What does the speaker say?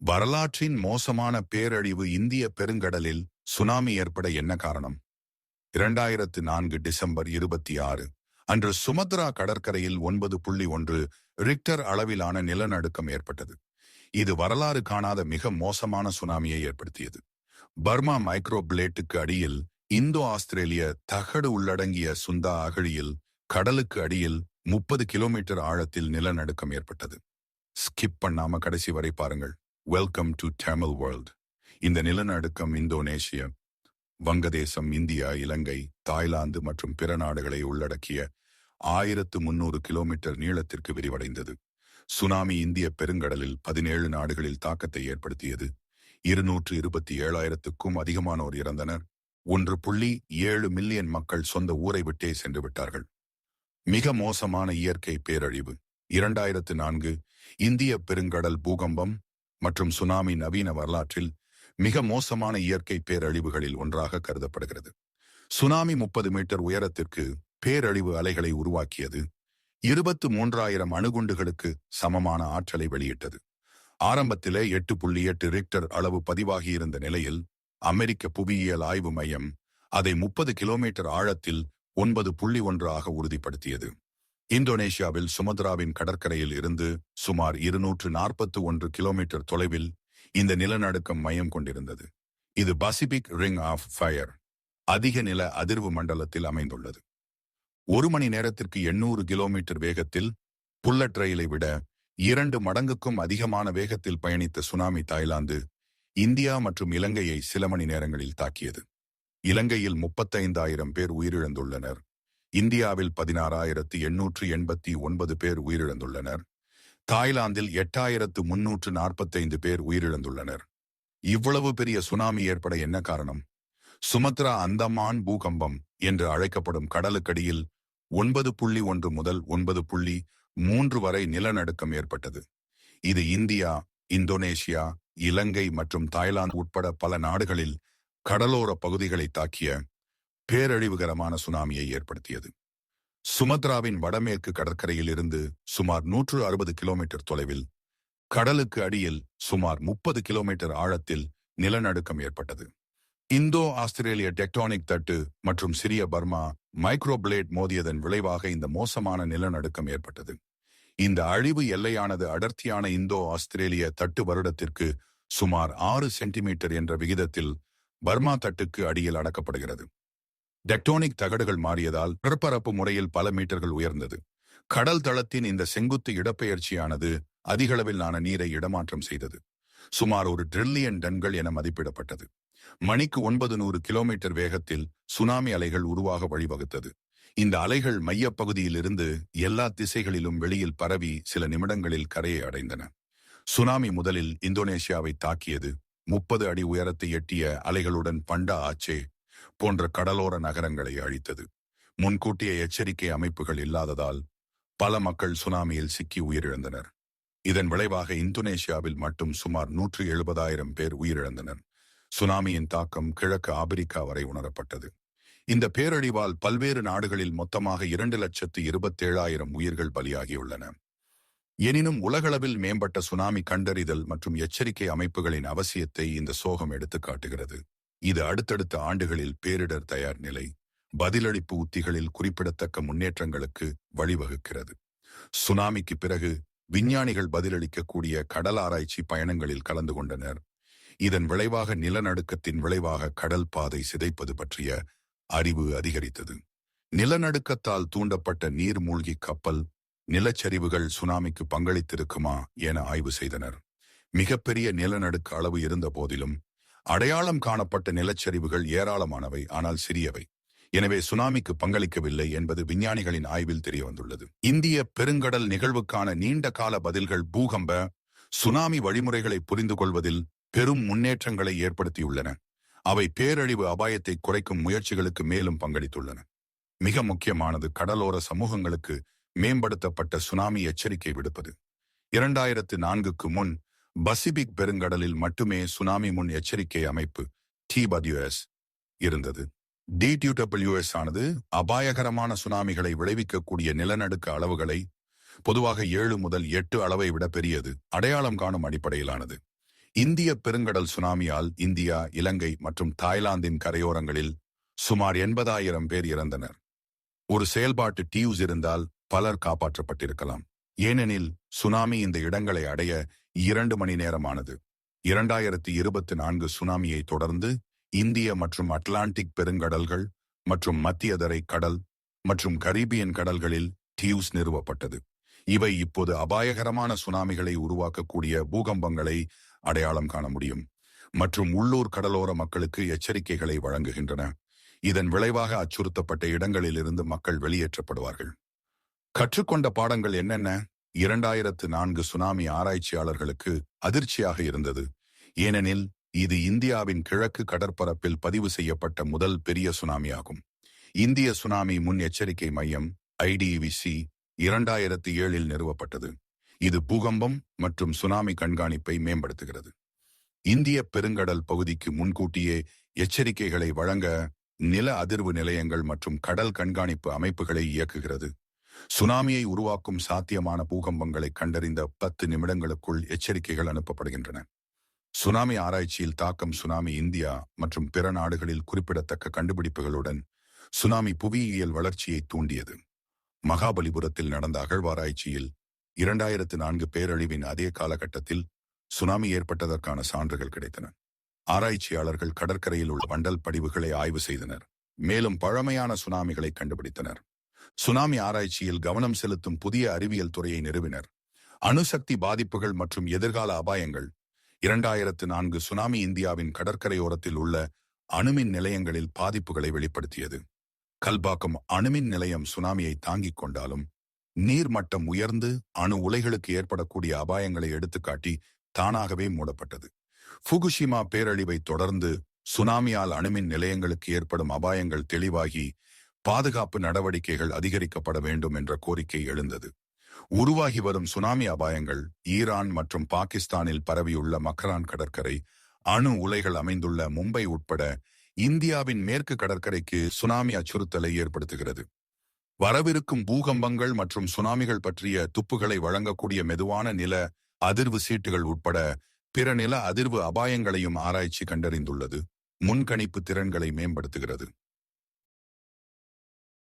வரலாற்றின் மோசமான பேரழிவு இந்திய பெருங்கடலில் சுனாமி ஏற்பட என்ன காரணம்? 2004 டிசம்பர் 26 அன்று சுமத்ரா கடற்கரையில் 9.1 ரிக்டர் அளவிலான நிலநடுக்கம் ஏற்பட்டது. இது வரலாறு காணாத மிக மோசமான சுனாமியை ஏற்படுத்தியது. பர்மா மைக்ரோ பிளேட்டுக்கு அடியில் இந்தோ ஆஸ்திரேலிய தகடு உள்ளடங்கிய சுந்தா அகழியில் கடலுக்கு அடியில் 30 கிலோமீட்டர் ஆழத்தில் நிலநடுக்கம் ஏற்பட்டது. ஸ்கிப் பண்ணாம கடைசி வரை பாருங்கள். Welcome to Tamil world. இந்த நிலநடுக்கம் இந்தோனேஷியா, வங்கதேசம், இந்தியா, இலங்கை, தாய்லாந்து மற்றும் பிற நாடுகளை உள்ளடக்கிய 1300 கிலோமீட்டர் நீளத்திற்கு விரிவடைந்தது. சுனாமி இந்திய பெருங்கடலில் 17 நாடுகளில் தாக்கத்தை ஏற்படுத்தியது. 227,000க்கும் அதிகமானோர் இறந்தனர். 1.7 மில்லியன் மக்கள் சொந்த ஊரை விட்டே சென்று விட்டார்கள். மிக மோசமான இயற்கை பேரழிவு 2004 இந்திய பெருங்கடல் பூகம்பம் மற்றும் சுனாமி நவீன வரலாற்றில் மிக மோசமான இயற்கை பேரழிவுகளில் ஒன்றாக கருதப்படுகிறது. சுனாமி 30 மீட்டர் உயரத்திற்கு பேரழிவு அலைகளை உருவாக்கியது. 23,000 அணுகுண்டுகளுக்கு சமமான ஆற்றலை வெளியிட்டது. ஆரம்பத்திலே 8.8 ரிக்டர் அளவு பதிவாகியிருந்த நிலையில் அமெரிக்க புவியியல் ஆய்வு மையம் அதை 30 கிலோமீட்டர் ஆழத்தில் 9.1 ஆக உறுதிப்படுத்தியது. இந்தோனேஷியாவில் சுமத்ராவின் கடற்கரையில் இருந்து சுமார் 241 கிலோமீட்டர் தொலைவில் இந்த நிலநடுக்கம் மையம் கொண்டிருந்தது. இது பசிபிக் ரிங் ஆஃப் ஃபயர் அதிக நில அதிர்வு மண்டலத்தில் அமைந்துள்ளது. 1 மணி நேரத்திற்கு 800 கிலோமீட்டர் வேகத்தில் புல்லட் ரயிலை விட 2 மடங்குக்கும் அதிகமான வேகத்தில் பயணித்த சுனாமி தாய்லாந்து, இந்தியா மற்றும் இலங்கையை சில மணி நேரங்களில் தாக்கியது. இலங்கையில் 35,000 பேர் உயிரிழந்துள்ளனர். இந்தியாவில் 16,889 பேர் உயிரிழந்துள்ளனர். தாய்லாந்தில் 8,345 பேர் உயிரிழந்துள்ளனர். இவ்வளவு பெரிய சுனாமி ஏற்பட என்ன காரணம்? சுமத்ரா அந்தமான் பூகம்பம் என்று அழைக்கப்படும் கடலுக்கடியில் 9.1 முதல் 9.3 வரை நிலநடுக்கம் ஏற்பட்டது. இது இந்தியா, இந்தோனேஷியா, இலங்கை மற்றும் தாய்லாந்து உட்பட பல நாடுகளில் கடலோர பகுதிகளை தாக்கிய பேரழிவுகரமான சுனாமியை ஏற்படுத்தியது. சுமத்ராவின் வடமேற்கு கடற்கரையில் இருந்து சுமார் 160 கிலோமீட்டர் தொலைவில் கடலுக்கு அடியில் சுமார் 30 கிலோமீட்டர் ஆழத்தில் நிலநடுக்கம் ஏற்பட்டது. இந்தோ ஆஸ்திரேலிய டெக்டானிக் தட்டு மற்றும் சிறிய பர்மா மைக்ரோபிளேட் மோதியதன் விளைவாக இந்த மோசமான நிலநடுக்கம் ஏற்பட்டது. இந்த அழிவு எல்லையானது அடர்த்தியான இந்தோ ஆஸ்திரேலிய தட்டு வருடத்திற்கு சுமார் 6 சென்டிமீட்டர் என்ற விகிதத்தில் பர்மா தட்டுக்கு அடியில் அடக்கப்படுகிறது. டெக்டோனிக் தகடுகள் மாறியதால் பிறப்பரப்பு முறையில் பல மீட்டர்கள் உயர்ந்தது. கடல் தளத்தின் இந்த செங்குத்து இடப்பெயர்ச்சியானது அதிகளவிலான நீரை இடமாற்றம் செய்தது. சுமார் 1 டிரில்லியன் டன்கள் என மதிப்பிடப்பட்டது. மணிக்கு 900 கிலோமீட்டர் வேகத்தில் சுனாமி அலைகள் உருவாக வழிவகுத்தது. இந்த அலைகள் மையப்பகுதியிலிருந்து எல்லா திசைகளிலும் வெளியில் பரவி சில நிமிடங்களில் கரையை அடைந்தன. சுனாமி முதலில் இந்தோனேஷியாவை தாக்கியது. 30 அடி உயரத்தை எட்டிய அலைகளுடன் பண்டா ஆச்சே போன்ற கடலோர நகரங்களை அழித்தது. முன்கூட்டிய எச்சரிக்கை அமைப்புகள் இல்லாததால் பல மக்கள் சுனாமியில் சிக்கி உயிரிழந்தனர். இதன் விளைவாக இந்தோனேஷியாவில் மட்டும் சுமார் 170,000 பேர் உயிரிழந்தனர். சுனாமியின் தாக்கம் கிழக்கு ஆப்பிரிக்கா வரை உணரப்பட்டது. இந்த பேரழிவால் பல்வேறு நாடுகளில் மொத்தமாக 2,27,000 உயிர்கள் பலியாகியுள்ளன. எனினும் உலகளவில் மேம்பட்ட சுனாமி கண்டறிதல் மற்றும் எச்சரிக்கை அமைப்புகளின் அவசியத்தை இந்த சோகம் எடுத்து காட்டுகிறது. இது அடுத்தடுத்த ஆண்டுகளில் பேரிடர் தயார் நிலை, பதிலளிப்பு உத்திகளில் குறிப்பிடத்தக்க முன்னேற்றங்களுக்கு வழிவகுக்கிறது. சுனாமிக்கு பிறகு விஞ்ஞானிகள் பதிலளிக்கக்கூடிய கடல் ஆராய்ச்சி பயணங்களில் கலந்து கொண்டனர். இதன் விளைவாக நிலநடுக்கத்தின் விளைவாக கடல் பாதை சிதைப்பது பற்றிய அறிவு அதிகரித்தது. நிலநடுக்கத்தால் தூண்டப்பட்ட நீர்மூழ்கி கப்பல் நிலச்சரிவுகள் சுனாமிக்கு பங்களித்திருக்குமா என ஆய்வு செய்தனர். மிகப்பெரிய நிலநடுக்க அளவு இருந்த போதிலும் அடையாளம் காணப்பட்ட நிலச்சரிவுகள் ஏராளமானவை, ஆனால் சிறியவை. எனவே சுனாமிக்கு பங்களிக்கவில்லை என்பது விஞ்ஞானிகளின் ஆய்வில் தெரியவந்துள்ளது. இந்திய பெருங்கடல் நிகழ்வுக்கான நீண்ட கால பதில்கள் பூகம்ப, சுனாமி வழிமுறைகளை புரிந்து கொள்வதில் பெரும் முன்னேற்றங்களை ஏற்படுத்தியுள்ளன. அவை பேரழிவு அபாயத்தை குறைக்கும் முயற்சிகளுக்கு மேலும் பங்களித்துள்ளன. மிக முக்கியமானது கடலோர சமூகங்களுக்கு மேம்படுத்தப்பட்ட சுனாமி எச்சரிக்கை விடுப்பது. 2004க்கு முன் பசிபிக் பெருங்கடலில் மட்டுமே சுனாமி முன் எச்சரிக்கை அமைப்பு TWS இருந்தது. DWS ஆனது அபாயகரமான சுனாமிகளை விளைவிக்கக்கூடிய நிலநடுக்க அளவுகளை பொதுவாக 7 முதல் 8 அளவை விட பெரியது, அடையாளம் காணும் அடிப்படையிலானது. இந்திய பெருங்கடல் சுனாமியால் இந்தியா, இலங்கை மற்றும் தாய்லாந்தின் கரையோரங்களில் சுமார் 80,000 பேர் இறந்தனர். ஒரு செயல்பாட்டு டியூஸ் இருந்தால் பலர் காப்பாற்றப்பட்டிருக்கலாம். ஏனெனில் சுனாமி இந்த இடங்களை அடைய 2 மணி நேரமானது. 2024 சுனாமியை தொடர்ந்து இந்திய மற்றும் அட்லாண்டிக் பெருங்கடல்கள் மற்றும் மத்திய தரை கடல் மற்றும் கரீபியன் கடல்களில் டியூஸ் நிறுவப்பட்டது. இவை இப்போது அபாயகரமான சுனாமிகளை உருவாக்கக்கூடிய பூகம்பங்களை அடையாளம் காண முடியும் மற்றும் உள்ளூர் கடலோர மக்களுக்கு எச்சரிக்கைகளை வழங்குகின்றன. இதன் விளைவாக அச்சுறுத்தப்பட்ட இடங்களிலிருந்து மக்கள் வெளியேற்றப்படுவார்கள். கற்றுக்கொண்ட பாடங்கள் என்னென்ன? 2004 சுனாமி ஆராய்ச்சியாளர்களுக்கு அதிர்ச்சியாக இருந்தது, ஏனெனில் இது இந்தியாவின் கிழக்கு கடற்பரப்பில் பதிவு செய்யப்பட்ட முதல் பெரிய சுனாமியாகும். இந்திய சுனாமி முன் எச்சரிக்கை மையம் IDVC 2007இல் நிறுவப்பட்டது. இது பூகம்பம் மற்றும் சுனாமி கண்காணிப்பை மேம்படுத்துகிறது. இந்திய பெருங்கடல் பகுதிக்கு முன்கூட்டியே எச்சரிக்கைகளை வழங்க நில அதிர்வு நிலையங்கள் மற்றும் கடல் கண்காணிப்பு அமைப்புகளை இயக்குகிறது. சுனாமியை உருவாக்கும் சாத்தியமான பூகம்பங்களை கண்டறிந்த 10 நிமிடங்களுக்குள் எச்சரிக்கைகள் அனுப்பப்படுகின்றன. சுனாமி ஆராய்ச்சியில் தாக்கம். சுனாமி இந்தியா மற்றும் பிற நாடுகளில் குறிப்பிடத்தக்க கண்டுபிடிப்புகளுடன் சுனாமி புவியியல் வளர்ச்சியை தூண்டியது. மகாபலிபுரத்தில் நடந்த அகழ்வாராய்ச்சியில் 2004 பேரழிவின் அதே காலகட்டத்தில் சுனாமி ஏற்பட்டதற்கான சான்றுகள் கிடைத்தன. ஆராய்ச்சியாளர்கள் கடற்கரையில் உள்ள வண்டல் படிவுகளை ஆய்வு செய்தனர், மேலும் பழமையான சுனாமிகளை கண்டுபிடித்தனர். சுனாமி ஆராய்ச்சியில் கவனம் செலுத்தும் புதிய அறிவியல் துறையை நிறுவினர். அணுசக்தி பாதிப்புகள் மற்றும் எதிர்கால அபாயங்கள். 2004 சுனாமி இந்தியாவின் கடற்கரையோரத்தில் உள்ள அணுமின் நிலையங்களில் பாதிப்புகளை வெளிப்படுத்தியது. கல்பாக்கம் அணுமின் நிலையம் சுனாமியை தாங்கிக் கொண்டாலும் நீர்மட்டம் உயர்ந்து அணு உலைகளுக்கு ஏற்படக்கூடிய அபாயங்களை எடுத்துக்காட்டி தானாகவே மூடப்பட்டது. ஃபுகுஷிமா பேரழிவை தொடர்ந்து சுனாமியால் அணுமின் நிலையங்களுக்கு ஏற்படும் அபாயங்கள் தெளிவாகி பாதுகாப்பு நடவடிக்கைகள் அதிகரிக்கப்பட வேண்டும் என்ற கோரிக்கை எழுந்தது. உருவாகி வரும் சுனாமி அபாயங்கள். ஈரான் மற்றும் பாகிஸ்தானில் பரவியுள்ள மக்ரான் கடற்கரை அணு உலைகள் அமைந்துள்ள மும்பை உட்பட இந்தியாவின் மேற்கு கடற்கரைக்கு சுனாமி அச்சுறுத்தலை ஏற்படுத்துகிறது. வரவிருக்கும் பூகம்பங்கள் மற்றும் சுனாமிகள் பற்றிய துப்புகளை வழங்கக்கூடிய மெதுவான நில அதிர்வு சீட்டுகள் உட்பட பிற நில அதிர்வு அபாயங்களையும் ஆராய்ச்சி கண்டறிந்துள்ளது. முன்கணிப்பு திறன்களை மேம்படுத்துகிறது.